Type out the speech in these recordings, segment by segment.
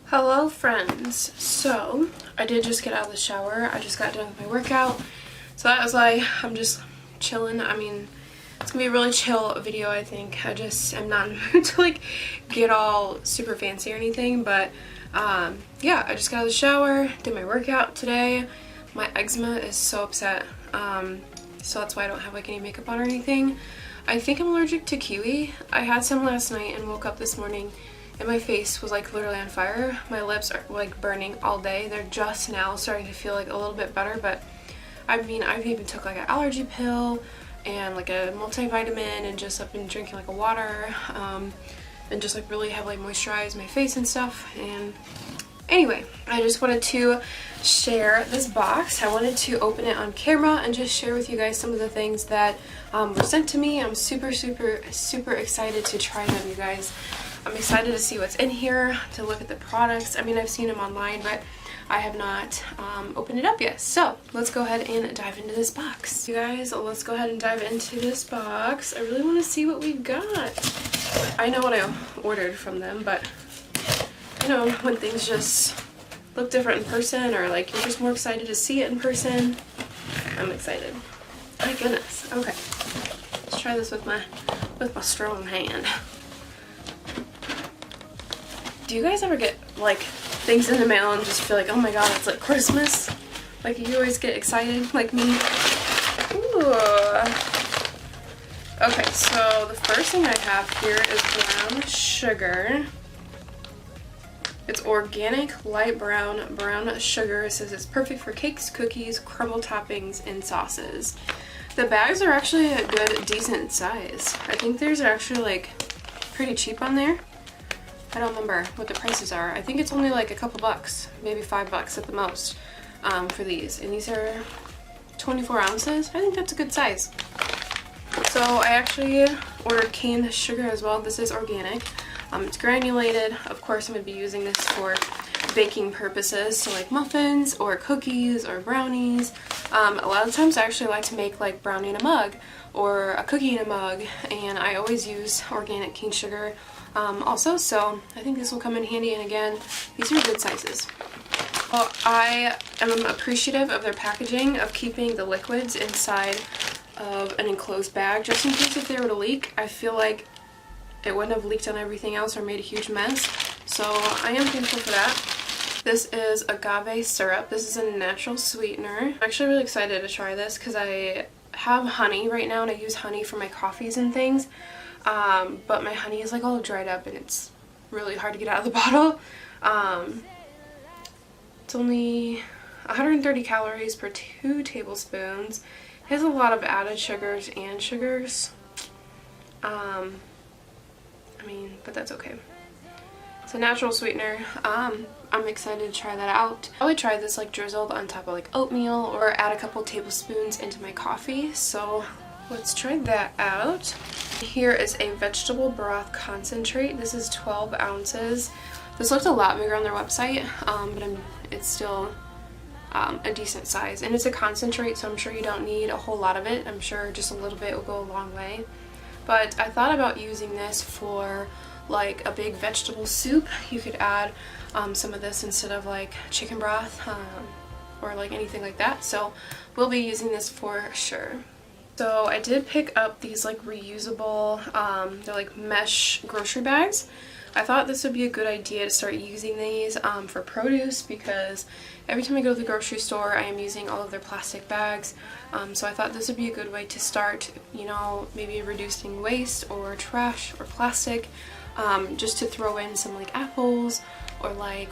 Hello friends. So I did just get out of the shower. I just got done with my workout, so that was like I'm just chilling. I mean, it's gonna be a really chill video. I think I just am not in the mood to like get all super fancy or anything, but yeah, I just got out of the shower, did my workout today. My eczema is so upset, so that's why I don't have like any makeup on or anything. I think I'm allergic to kiwi. I had some last night and woke up this morning and my face was like literally on fire. My lips are like burning all day. They're just now starting to feel like a little bit better, but I mean, I've even took like an allergy pill and like a multivitamin, and just I've been drinking like a water, and just like really heavily moisturize my face and stuff. And anyway, I just wanted to share this box. I wanted to open it on camera and just share with you guys some of the things that were sent to me. I'm super excited to try them, you guys. I'm excited to see what's in here, to look at the products. I mean, I've seen them online, but I have not opened it up yet. So let's go ahead and dive into this box. You guys, let's go ahead and dive into this box. I really want to see what we've got. I know what I ordered from them, but you know, when things just look different in person, or like you're just more excited to see it in person, I'm excited. My goodness. Okay, let's try this with my strong hand. Do you guys ever get like things in the mail and just feel like, oh my god, it's like Christmas? Like you always get excited like me? Ooh. Okay, so the first thing I have here is brown sugar. It's organic light brown sugar. It says it's perfect for cakes, cookies, crumble toppings, and sauces. The bags are actually a good, decent size. I think these are actually like pretty cheap on there. I don't remember what the prices are. I think it's only like a couple bucks, maybe $5 at the most, for these. And these are 24 ounces. I think that's a good size. So I actually ordered cane sugar as well. This is organic. It's granulated. Of course, I'm going to be using this for baking purposes, so like muffins or cookies or brownies. A lot of times I actually like to make like brownie in a mug or a cookie in a mug, and I always use organic cane sugar also, so I think this will come in handy. And again, these are good sizes. Well, I am appreciative of their packaging, of keeping the liquids inside of an enclosed bag just in case if they were to leak. I feel like it wouldn't have leaked on everything else or made a huge mess, so I am thankful for that. This is Agave Syrup. This is a natural sweetener. I'm actually really excited to try this because I have honey right now and I use honey for my coffees and things, but my honey is like all dried up and it's really hard to get out of the bottle. It's only 130 calories per 2 tablespoons. It has a lot of added sugars and sugars. I mean, but that's okay. It's a natural sweetener. I'm excited to try that out. I would try this like drizzled on top of like oatmeal, or add a couple tablespoons into my coffee. So let's try that out. Here is a vegetable broth concentrate. This is 12 ounces. This looked a lot bigger on their website, but it's still a decent size. And it's a concentrate, so I'm sure you don't need a whole lot of it. I'm sure just a little bit will go a long way. But I thought about using this for like a big vegetable soup. You could add some of this instead of like chicken broth, or like anything like that. So we'll be using this for sure. So I did pick up these like reusable, they're like mesh grocery bags. I thought this would be a good idea to start using these for produce, because every time I go to the grocery store I am using all of their plastic bags. So I thought this would be a good way to start, you know, maybe reducing waste or trash or plastic, just to throw in some like apples or like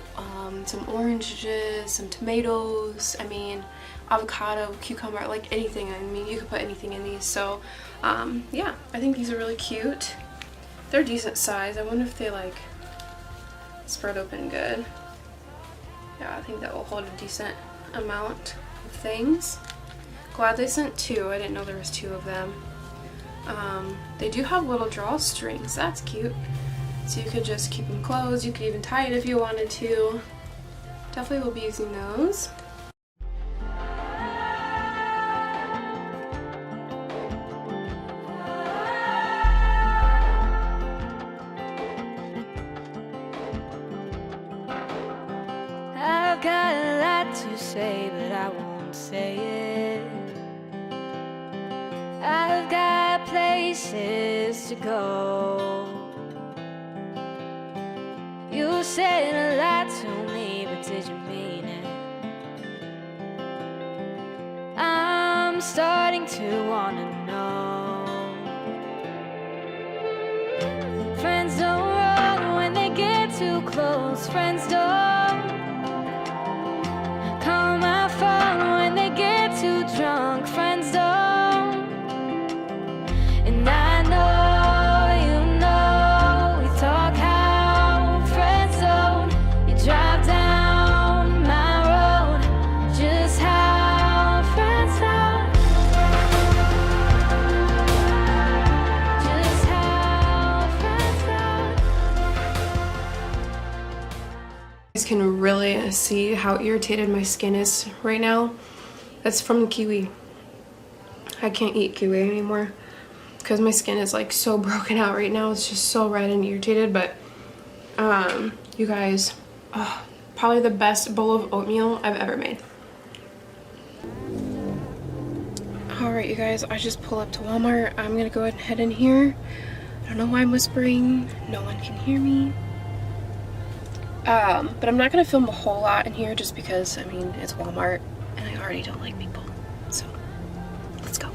some oranges, some tomatoes, I mean avocado, cucumber, like anything. I mean, you could put anything in these. So yeah, I think these are really cute. They're decent size. I wonder if they like spread open good. Yeah, I think that will hold a decent amount of things. Glad they sent 2. I didn't know there was 2 of them. They do have little drawstrings. That's cute. So you could just keep them closed. You could even tie it if you wanted to. Definitely will be using those. places to go. You said a lot to me, but did you mean it? I'm starting to wanna know. Friends don't run when they get too close. Friends don't call my phone when they get too drunk. Friends don't. And I know you know we talk how friends don't. You drive down my road, just how friends don't. Just how friends don't. You guys can really see how irritated my skin is right now. That's from the kiwi. I can't eat kiwi anymore because my skin is like so broken out right now. It's just so red and irritated. But you guys, probably the best bowl of oatmeal I've ever made. Alright you guys, I just pulled up to Walmart. I'm gonna go ahead in here. I don't know why I'm whispering. No one can hear me. But I'm not gonna film a whole lot in here just because, I mean, it's Walmart and I already don't like people. So, let's go.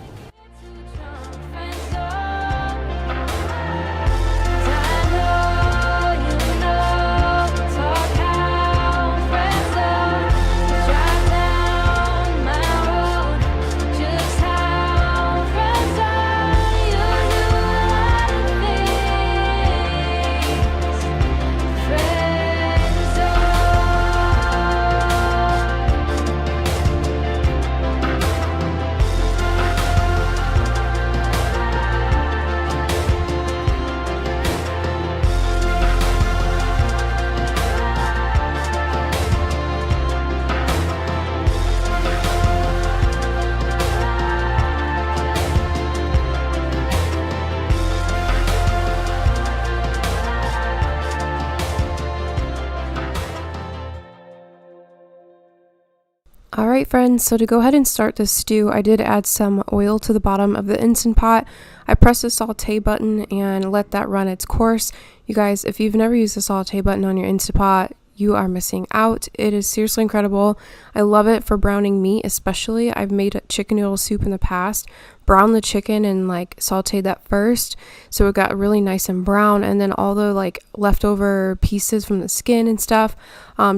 Alright friends, so to go ahead and start this stew, I did add some oil to the bottom of the Instant Pot. I pressed the saute button and let that run its course. You guys, if you've never used the saute button on your Instant Pot, you are missing out. It is seriously incredible. I love it for browning meat especially. I've made chicken noodle soup in the past, browned the chicken and like sauteed that first so it got really nice and brown, and then all the like leftover pieces from the skin and stuff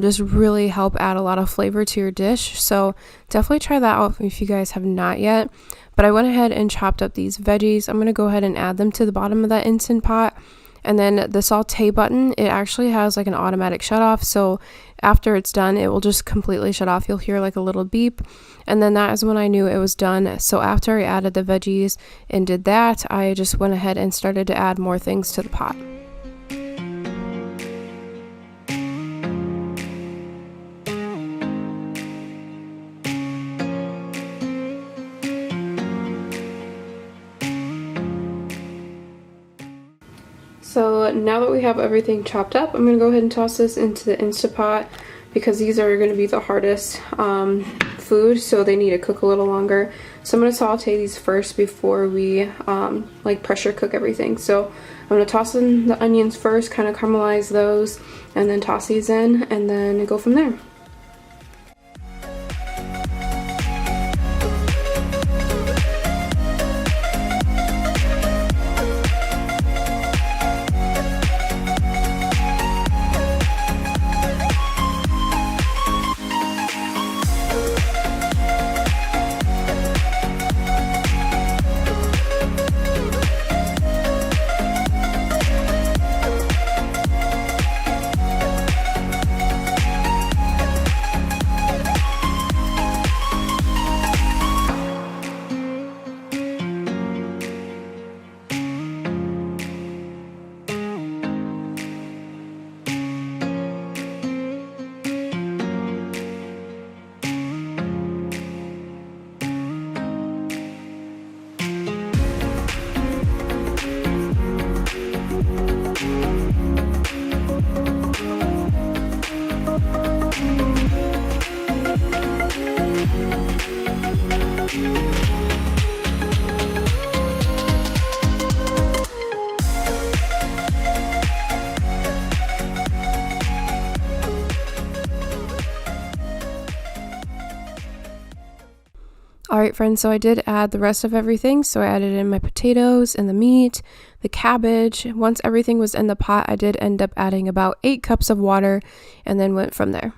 just really help add a lot of flavor to your dish. So definitely try that out if you guys have not yet. But I went ahead and chopped up these veggies. I'm going to go ahead and add them to the bottom of that Instant Pot. And then the saute button, it actually has like an automatic shut off, so after it's done it will just completely shut off. You'll hear like a little beep, and then that is when I knew it was done. So after I added the veggies and did that, I just went ahead and started to add more things to the pot. So now that we have everything chopped up, I'm going to go ahead and toss this into the Instant Pot because these are going to be the hardest food, so they need to cook a little longer. So I'm going to saute these first before we like pressure cook everything. So I'm going to toss in the onions first, kind of caramelize those, and then toss these in and then go from there. Alright friends, so I did add the rest of everything. So I added in my potatoes and the meat, the cabbage. Once everything was in the pot, I did end up adding about 8 cups of water and then went from there.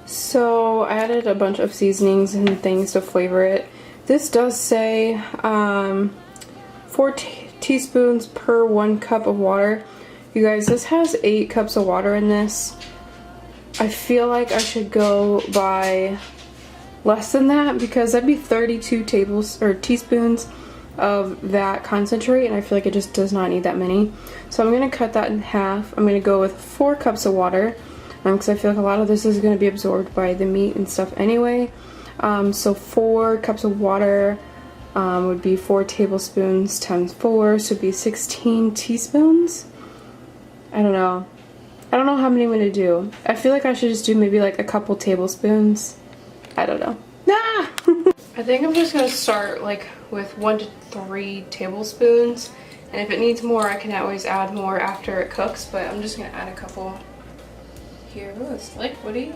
So I added a bunch of seasonings and things to flavor it. This does say 4 teaspoons per 1 cup of water. You guys, this has 8 cups of water in this. I feel like I should go by less than that because that'd be 32 teaspoons of that concentrate, and I feel like it just does not need that many. So I'm gonna cut that in half. I'm gonna go with 4 cups of water. Because I feel like a lot of this is going to be absorbed by the meat and stuff anyway. So 4 cups of water would be 4 tablespoons times 4, so it'd be 16 teaspoons. I don't know how many I'm going to do. I feel like I should just do maybe like a couple tablespoons. I don't know. Ah! I think I'm just going to start like with 1 to 3 tablespoons. And if it needs more, I can always add more after it cooks, but I'm just going to add a couple. Here, ooh, it's liquidy.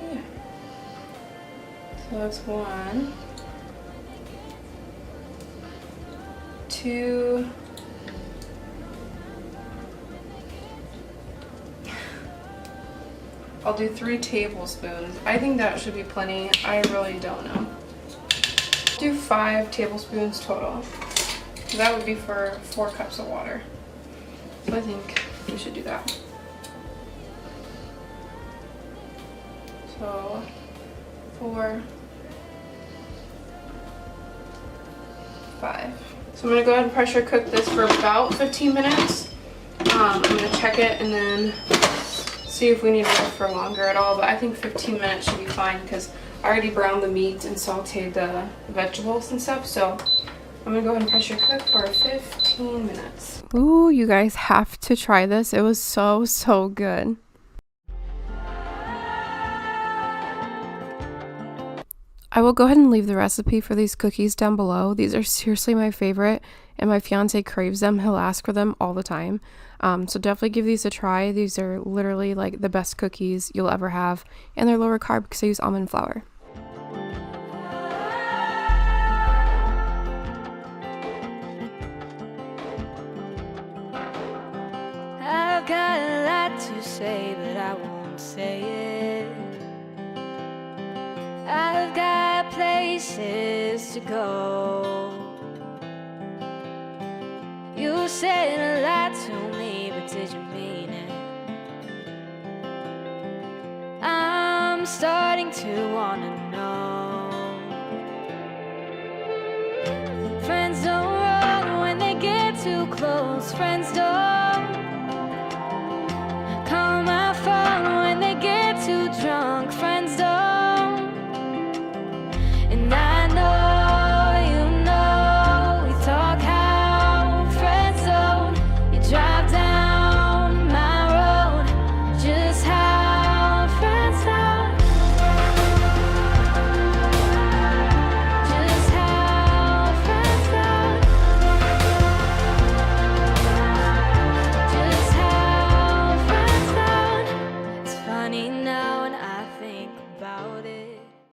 So that's 1, 2, I'll do 3 tablespoons. I think that should be plenty. I really don't know. Do 5 tablespoons total. That would be for 4 cups of water. So I think we should do that. So 4, 5. So I'm going to go ahead and pressure cook this for about 15 minutes. I'm going to check it and then see if we need to cook for longer at all. But I think 15 minutes should be fine because I already browned the meat and sauteed the vegetables and stuff. So I'm going to go ahead and pressure cook for 15 minutes. Ooh, you guys have to try this. It was so good. I will go ahead and leave the recipe for these cookies down below. These are seriously my favorite, and my fiance craves them. He'll ask for them all the time. So definitely give these a try. These are literally like the best cookies you'll ever have, and they're lower carb because I use almond flour. I've got a lot to say, but I won't say it. I've got places to go. You said a lot to me, but did you mean it? I'm starting to wanna know.